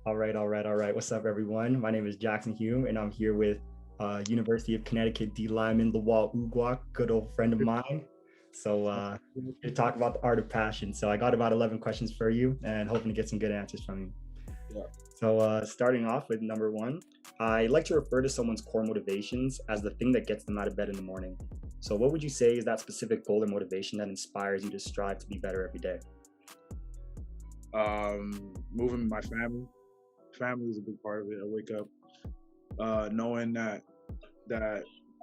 All right. What's up, everyone? My name is Jackson Hume, and I'm here with University of Connecticut D lineman Lwal Uguak, good old friend of mine. So, to talk about the art of passion. So, I got about 11 questions for you, and hoping to get some good answers from you. Yeah. So, starting off with number one, I like to refer to someone's core motivations as the thing that gets them out of bed in the morning. So, what would you say is that specific goal or motivation that inspires you to strive to be better every day? Moving my family. Family is a big part of it. I wake up knowing that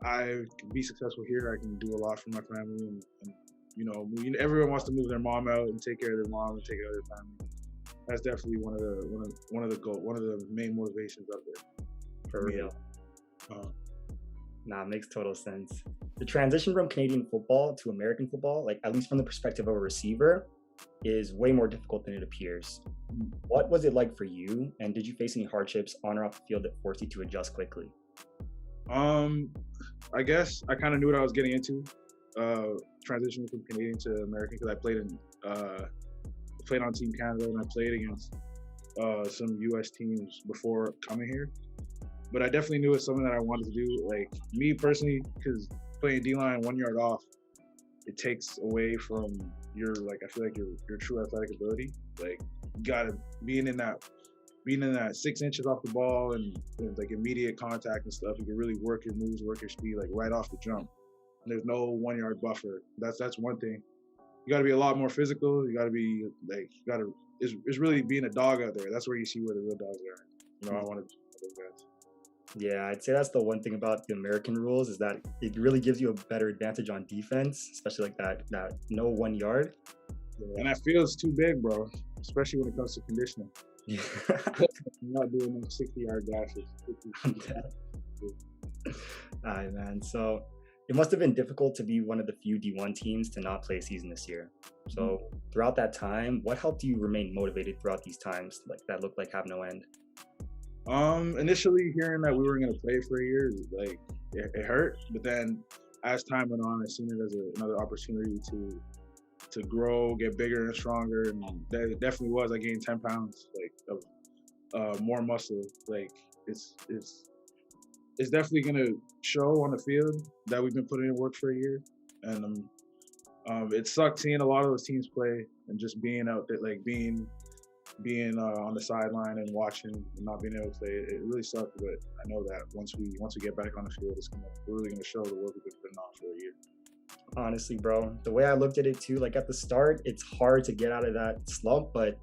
I can be successful here. I can do a lot for my family, and everyone wants to move their mom out and take care of their mom and take care of their family. That's definitely one of the main motivations up there For me. real. Uh, Nah, makes total sense. The transition from Canadian football to American football, like at least from the perspective of a receiver, is way more difficult than it appears. What was it like for you? And did you face any hardships on or off the field that forced you to adjust quickly? I guess I kind of knew what I was getting into. Transitioning from Canadian to American because I played on Team Canada and I played against some U.S. teams before coming here. But I definitely knew it's something that I wanted to do. Like me personally, because playing D-line 1 yard off, it takes away from I feel like your true athletic ability. Like you gotta being in that 6 inches off the ball and like immediate contact and stuff, you can really work your moves, work your speed like right off the jump. And there's no 1 yard buffer. That's one thing. You gotta be a lot more physical. You gotta be like it's really being a dog out there. That's where you see where the real dogs are. I want to be those guys. Yeah, I'd say that's the one thing about the American rules is that it really gives you a better advantage on defense, especially like that no 1 yard. Yeah. And that feels too big, bro. Especially when it comes to conditioning. Yeah. I'm not doing them 60-yard dashes. All right, man. So it must have been difficult to be one of the few D1 teams to not play a season this year. So throughout that time, what helped you remain motivated throughout these times like that looked like have no end? Initially hearing that we were gonna play for a year, like it hurt. But then as time went on, I seen it as another opportunity to grow, get bigger and stronger, and that it definitely was. I gained 10 pounds, like of more muscle. Like it's definitely gonna show on the field that we've been putting in work for a year, and it sucked seeing a lot of those teams play and just being out there, like being on the sideline and watching and not being able to play. It really sucked, but I know that once we get back on the field, we're really gonna show the work we've been putting on for a year. Honestly, bro, the way I looked at it too, like at the start, it's hard to get out of that slump. But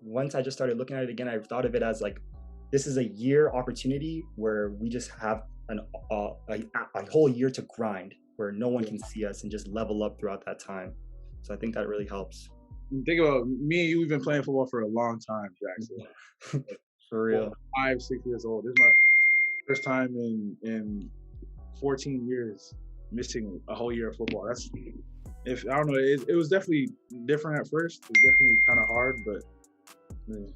once I just started looking at it again, I thought of it as like, this is a year opportunity where we just have a whole year to grind where no one can see us and just level up throughout that time. So I think that really helps. Think about me and you, we've been playing football for a long time, Jackson. For real. 5-6 years old. This is my first time in 14 years missing a whole year of football. That's I don't know. It was definitely different at first. It was definitely kind of hard, but it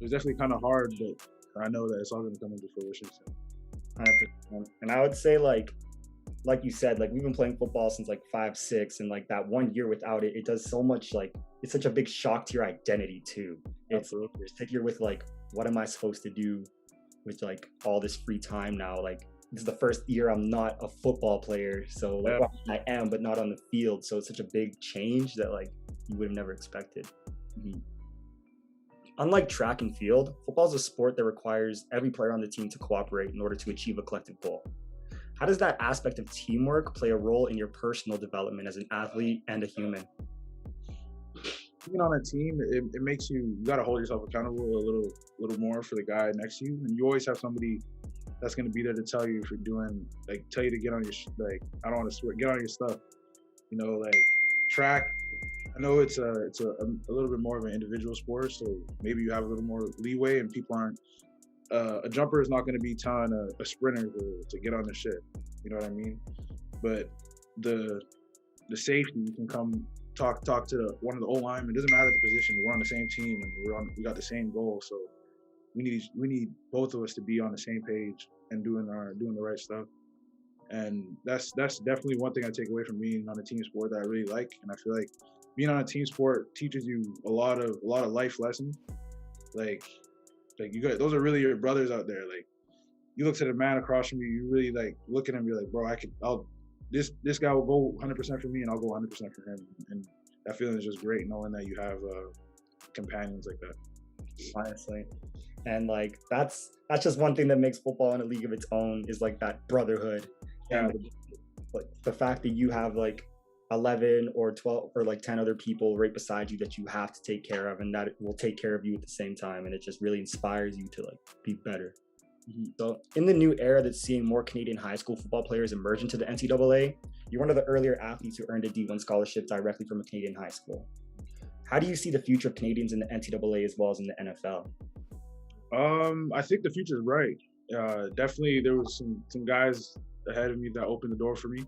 was definitely kind of hard. But I know that it's all going to come into fruition soon. And I would say like you said, like we've been playing football since like 5, 6, and like that 1 year without it, it does so much. Like it's such a big shock to your identity too. It's like you're with like, what am I supposed to do with like all this free time now? Like this is the first year I'm not a football player, so like I am, but not on the field. So it's such a big change that like you would have never expected. Mm-hmm. Unlike track and field, football is a sport that requires every player on the team to cooperate in order to achieve a collective goal. How does that aspect of teamwork play a role in your personal development as an athlete and a human? Being on a team, it makes you got to hold yourself accountable a little more for the guy next to you, and you always have somebody that's going to be there to tell you if you're doing, like, tell you to get on your I don't want to swear, get on your stuff. Like track. I know it's a little bit more of an individual sport, so maybe you have a little more leeway, and people aren't. A jumper is not going to be telling a sprinter to get on the shit. You know what I mean? But the safety, you can come talk to one of the old linemen. It doesn't matter the position. We're on the same team and we got the same goal. So we need both of us to be on the same page and doing the right stuff. And that's definitely one thing I take away from being on a team sport that I really like. And I feel like being on a team sport teaches you a lot of life lessons like you got those are really your brothers out there. Like you look to the man across from you, you really like look at him, and be like, bro, I'll this guy will go 100% for me, and I'll go 100% for him. And that feeling is just great, knowing that you have companions like that. Honestly. And like that's just one thing that makes football in a league of its own, is like that brotherhood. Yeah, And like the fact that you have like 11 or 12 or like 10 other people right beside you that you have to take care of, and that will take care of you at the same time, and it just really inspires you to like be better. So in the new era that's seeing more Canadian high school football players emerge into the NCAA, you're one of the earlier athletes who earned a D1 scholarship directly from a Canadian high school. How do you see the future of Canadians in the NCAA as well as in the NFL? I think the future is bright. Definitely, there was some guys ahead of me that opened the door for me,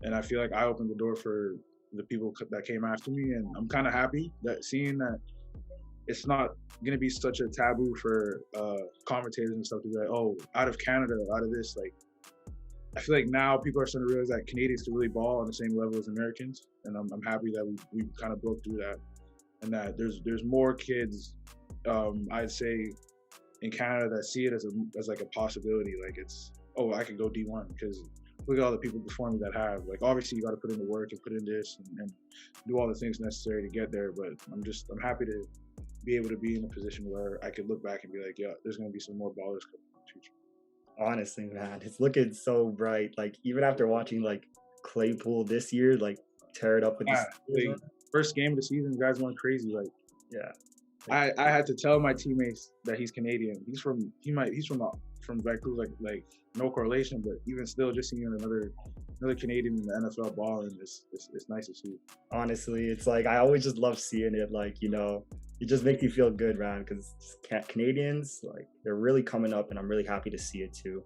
and I feel like I opened the door for the people that came after me. And I'm kind of happy that seeing that it's not gonna be such a taboo for commentators and stuff to be like, oh, out of Canada, out of this. Like, I feel like now people are starting to realize that Canadians can really ball on the same level as Americans, and I'm happy that we kind of broke through that, and that there's more kids, I'd say, in Canada that see it as like a possibility. Like it's, oh, I could go D1 because look at all the people before me that have. Like obviously you got to put in the work and put in this and do all the things necessary to get there. But I'm happy to be able to be in a position where I could look back and be like, yeah, there's gonna be some more ballers coming in the future. Honestly, man, it's looking so bright. Like even after watching like Claypool this year, like tear it up with Yeah, the like, first game of the season, guys went crazy. Like yeah. I had to tell my teammates that he's Canadian. He's from Vancouver, like no correlation, but even still, just seeing another Canadian in the NFL balling, it's nice to see. Honestly, it's like I always just love seeing it. Like it just makes you feel good, man. Because Canadians, like they're really coming up, and I'm really happy to see it too.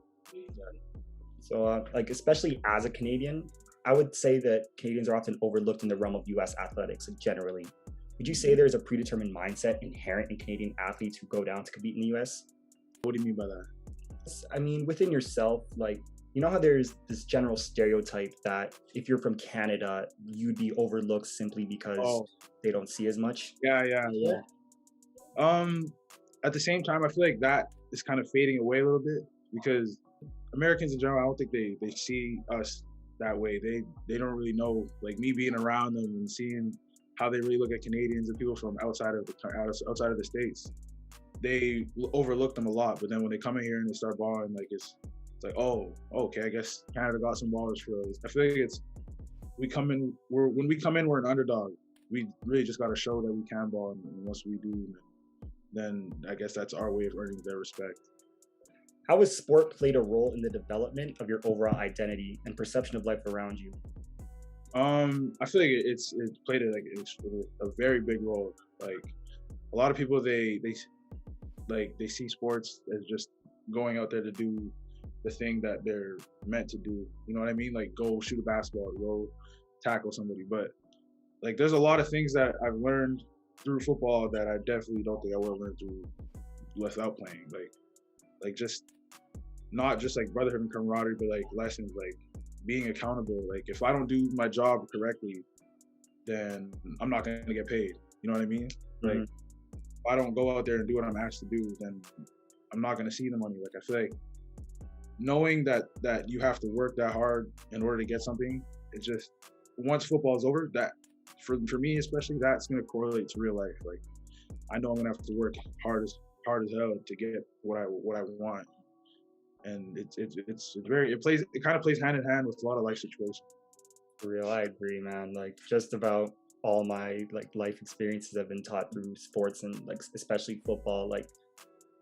So, like especially as a Canadian, I would say that Canadians are often overlooked in the realm of U.S. athletics, like, generally. Would you say there's a predetermined mindset inherent in Canadian athletes who go down to compete in the US? What do you mean by that? I mean, within yourself, like, you know how there's this general stereotype that if you're from Canada, you'd be overlooked simply because they don't see as much? Yeah. At the same time, I feel like that is kind of fading away a little bit because Americans in general, I don't think they see us that way. They don't really know, like me being around them and seeing how they really look at Canadians and people from outside of the States. They overlook them a lot, but then when they come in here and they start balling, like it's like, oh, okay, I guess Canada got some ballers for us. I feel like when we come in, we're an underdog. We really just got to show that we can ball, and once we do, then I guess that's our way of earning their respect. How has sport played a role in the development of your overall identity and perception of life around you? I feel like it's played a very big role. Like a lot of people, they see sports as just going out there to do the thing that they're meant to do. You know what I mean? Like go shoot a basketball, go tackle somebody. But like there's a lot of things that I've learned through football that I definitely don't think I would have learned through without playing. Like just not just like brotherhood and camaraderie, but like lessons like being accountable. Like if I don't do my job correctly, then I'm not gonna get paid. You know what I mean? Like if I don't go out there and do what I'm asked to do, then I'm not gonna see the money. Like I feel like knowing that you have to work that hard in order to get something, it just once football is over, that for me especially, that's gonna correlate to real life. Like I know I'm gonna have to work hard as hell to get what I want. And it kind of plays hand in hand with a lot of life situations. For real, I agree, man. Like just about all my like life experiences have been taught through sports, and like especially football. Like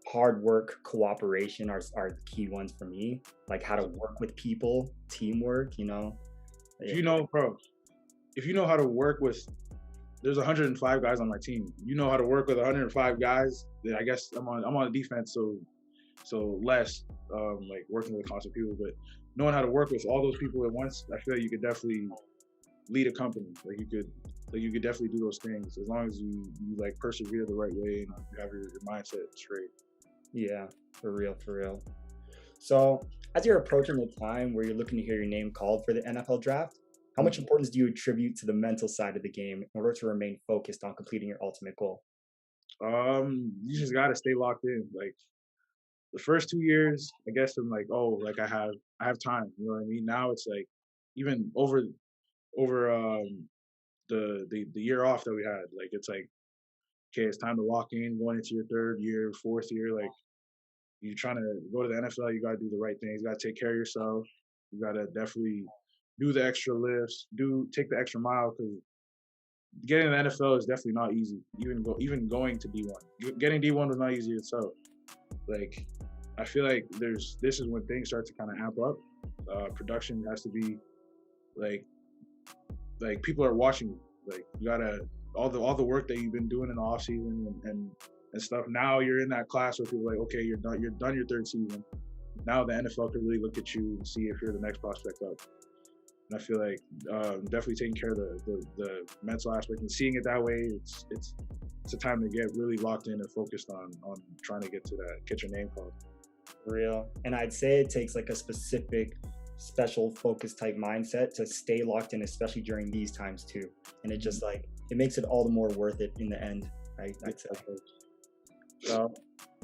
hard work, cooperation are the key ones for me. Like how to work with people, teamwork. If you know, bro, if you know how to work with, there's 105 guys on my team. You know how to work with 105 guys. Then I guess I'm on the defense, so less like working with constant people, but knowing how to work with all those people at once, I feel like you could definitely lead a company. Like you could definitely do those things as long as you like persevere the right way and you have your mindset straight. Yeah, for real. So as you're approaching the time where you're looking to hear your name called for the NFL draft, how much importance do you attribute to the mental side of the game in order to remain focused on completing your ultimate goal? You just gotta stay locked in. Like the first 2 years, I guess I'm like, oh, like I have time. You know what I mean? Now it's like even over the year off that we had, like it's like, okay, it's time to lock in, going into your third year, fourth year. Like you're trying to go to the NFL, you gotta do the right things. You gotta take care of yourself. You gotta definitely do the extra lifts, take the extra mile because getting in the NFL is definitely not easy. Even going to D1, getting D1 was not easy itself. Like I feel like this is when things start to kind of amp up. Production has to be like people are watching you. Like you gotta all the work that you've been doing in the off season and stuff. Now you're in that class where people are like, okay, you're done your third season. Now the NFL can really look at you and see if you're the next prospect up. And I feel like definitely taking care of the mental aspect and seeing it that way. It's a time to get really locked in and focused on trying to get your name called. For real. And I'd say it takes like a specific special focus type mindset to stay locked in, especially during these times too. And it just like it makes it all the more worth it in the end, right? I'd say. So,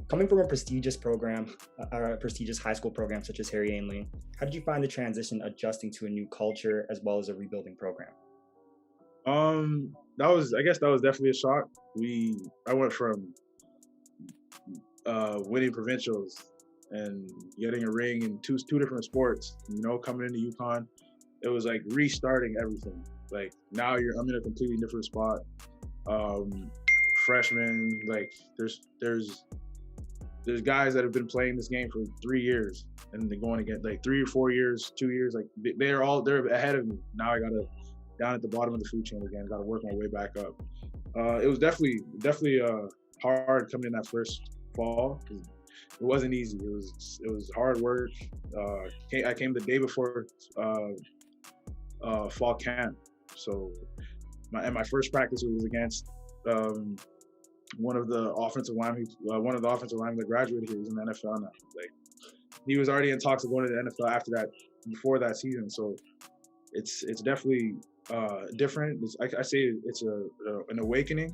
coming from a prestigious program, or a prestigious high school program such as Harry Ainley, how did you find the transition adjusting to a new culture as well as a rebuilding program? I guess that was definitely a shock. I went from winning provincials and getting a ring in two different sports, coming into UConn. It was like restarting everything. Like now I'm in a completely different spot. Freshmen, like there's guys that have been playing this game for 3 years and they're going again like 3 or 4 years, 2 years, like they're ahead of me. Now I gotta down at the bottom of the food chain again, gotta work my way back up. It was definitely hard coming in that first fall because it wasn't easy. It was hard work. I came the day before fall camp, so my first practice was against one of the offensive linemen that graduated here. He's in the NFL now. Like he was already in talks of going to the NFL before that season. So it's definitely different. I say it's an awakening,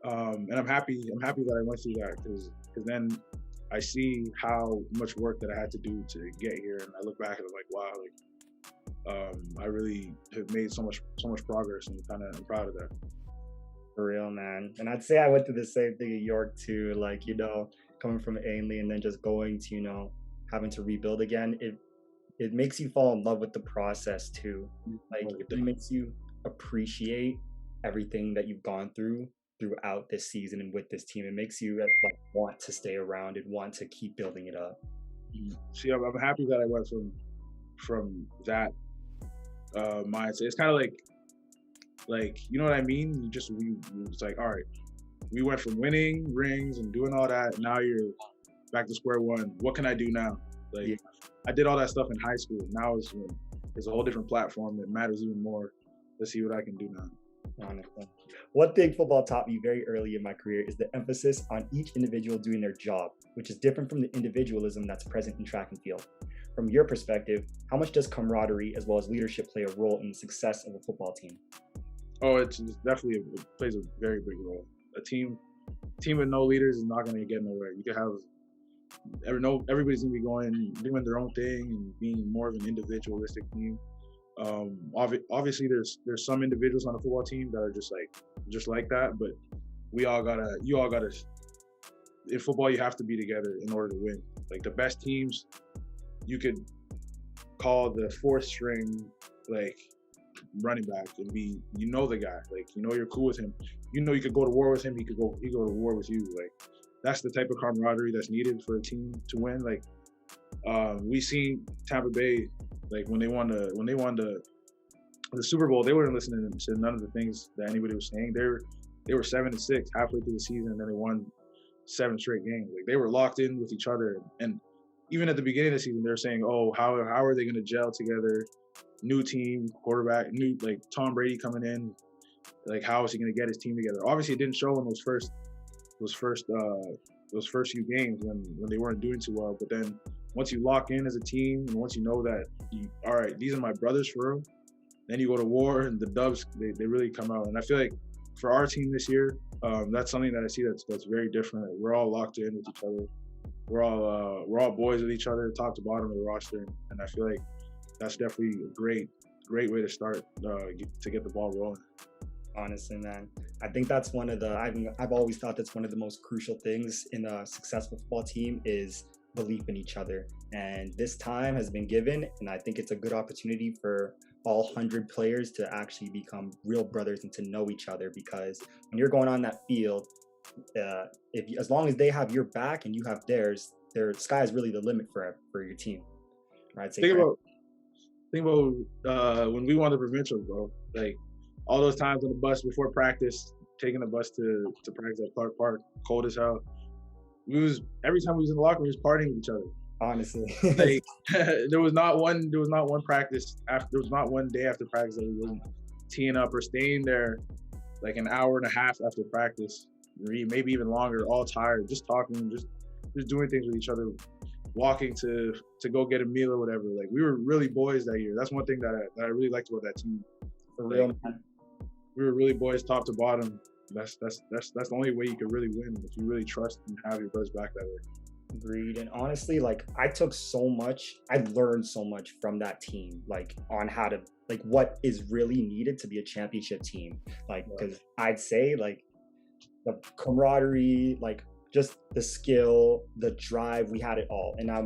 and I'm happy that I went through that because then I see how much work that I had to do to get here, and I look back and I'm like, wow, I really have made so much progress, and I'm proud of that. For real, man. And I'd say I went through the same thing in York too. Like, coming from Ainley and then just going to, having to rebuild again. It makes you fall in love with the process too. Like it makes you appreciate everything that you've gone throughout this season and with this team. It makes you like want to stay around and want to keep building it up. See, I'm happy that I went from that mindset. It's kind of like you know what I mean? It's like, all right, we went from winning rings and doing all that. Now you're back to square one. What can I do now? Like, yeah. I did all that stuff in high school. Now it's a whole different platform that matters even more. Let's see what I can do now. Honestly. One thing football taught me very early in my career is the emphasis on each individual doing their job, which is different from the individualism that's present in track and field. From your perspective, how much does camaraderie as well as leadership play a role in the success of a football team? Oh, it plays a very big role. A team with no leaders is not going to get nowhere. You can have everybody's going to be doing their own thing and being more of an individualistic team. Obviously, there's some individuals on the football team that are just like that, but you all gotta. In football, you have to be together in order to win. Like the best teams, you could call the fourth string like running back and be the guy, like you're cool with him, you could go to war with him, he go to war with you. Like that's the type of camaraderie that's needed for a team to win. Like we seen Tampa Bay, like when they won the Super Bowl, they weren't listening to none of the things that anybody was saying. They were 7-6 halfway through the season, and then they won 7 straight games. Like they were locked in with each other, and even at the beginning of the season, they're saying, "Oh, how are they going to gel together?" New team, quarterback, like Tom Brady coming in. Like, how is he going to get his team together? Obviously, it didn't show in those first few games when they weren't doing too well. But then once you lock in as a team, and once you know that, all right, these are my brothers for real, then you go to war, and the Dubs they really come out. And I feel like for our team this year, that's something that I see that's very different. We're all locked in with each other. We're all boys with each other, top to bottom of the roster, and I feel like that's definitely a great way to start to get the ball rolling. Honestly, man, I think that's one of the I've always thought that's one of the most crucial things in a successful football team is belief in each other. And this time has been given, and I think it's a good opportunity for all 100 players to actually become real brothers and to know each other. Because when you're going on that field, if as long as they have your back and you have theirs, their sky is really the limit for your team. Right? Say Think for about think about when we won the provincial, bro. Like all those times on the bus before practice, taking the bus to practice at Clark Park, cold as hell. We was every time we was in the locker room, we was partying with each other. honestly, Like there was not one practice after there was not one day after practice that we wasn't teeing up or staying there like an hour and a half after practice, maybe even longer, all tired, just talking, just doing things with each other, walking to go get a meal or whatever. Like we were really boys that year. That's one thing that I really liked about that team. for Like real, man. we were really boys top to bottom. That's the only way you could really win if you really trust and have your brothers back that way. Agreed. And honestly, like I learned so much from that team, like on how to like what is really needed to be a championship team. Like, Yeah. because I'd say like the camaraderie, like just the skill, the drive, we had it all. And I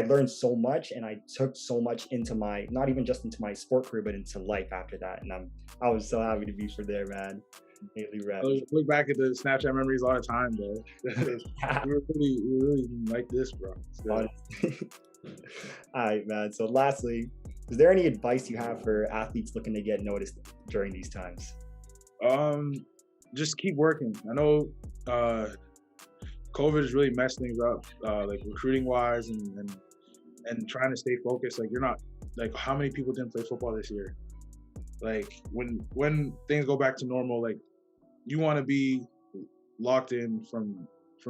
learned so much and I took so much into my, not even just into my sport career, but into life after that. And I was so happy to be for there, man. Daily I rep. look back at the Snapchat memories all the time, bro. We were really like this, bro. It's good. Honestly. All right, man. So, lastly, is there any advice you have for athletes looking to get noticed during these times? Um, just keep working. I know COVID has really messed things up, like recruiting wise and trying to stay focused. Like you're not like how many people didn't play football this year? Like when things go back to normal, like you want to be locked in from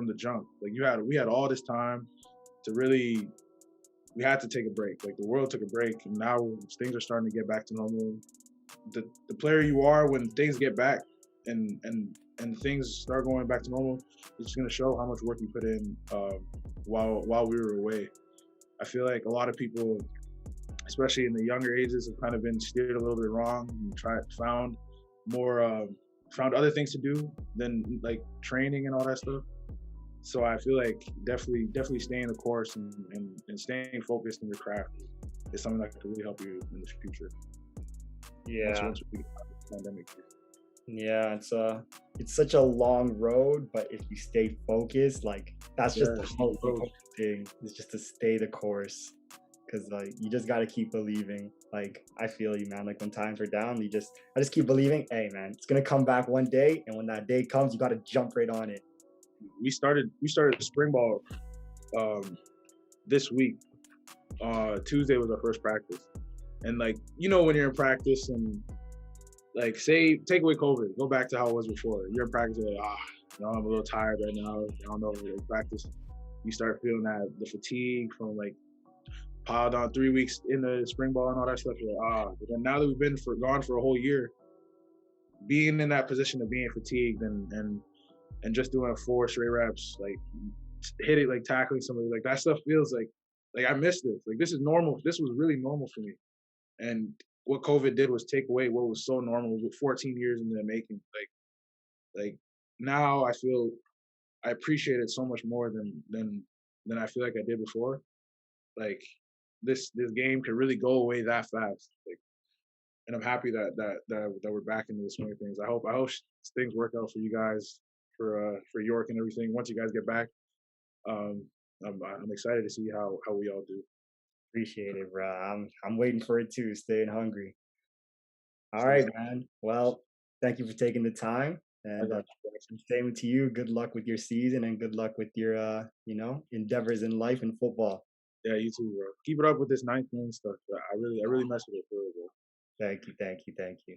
the jump. Like we had all this time to really we had to take a break. Like the world took a break, and now things are starting to get back to normal. The player you are when things get back and things start going back to normal, it's just gonna show how much work you put in while we were away. I feel like a lot of people, especially in the younger ages, have kind of been steered a little bit wrong and found more found other things to do than like training and all that stuff. So I feel like definitely staying the course and staying focused in your craft is something that could really help you in the future. Yeah, Once we get out of the pandemic. yeah. It's such a long road, but if you stay focused, like that's just Yeah, the it's most road. important thing. Is just to stay the course, because like you just gotta keep believing. Like I feel you, man. Like when times are down, I just keep believing. Hey, man, it's gonna come back one day, and when that day comes, you gotta jump right on it. We started spring ball this week. Tuesday was our first practice, and like when you're in practice and like say take away COVID, go back to how it was before. You're in practice, you're like I'm a little tired right now. I don't know, like practice. You start feeling that the fatigue from like piled on 3 weeks in the spring ball and all that stuff. You're like but then now that we've been gone for a whole year, being in that position of being fatigued and just doing 4 straight reps, like hitting, like tackling somebody, like that stuff feels like I miss this. Like this is normal. This was really normal for me. And what COVID did was take away what was so normal with 14 years in the making. Like now I feel I appreciate it so much more than I feel like I did before. Like this game could really go away that fast. Like, and I'm happy that we're back into the swing of things. I hope things work out for you guys for York and everything. Once you guys get back, um, I'm excited to see how we all do. Appreciate it, bro. I'm waiting for it too. Staying hungry. All So right, man. Well, thank you for taking the time. I And got you, Jackson. same to you. Good luck with your season and good luck with your, endeavors in life and football. Yeah, you too, bro. Keep it up with this ninth man stuff. I really mess with it for real, bro. Thank you, thank you, thank you.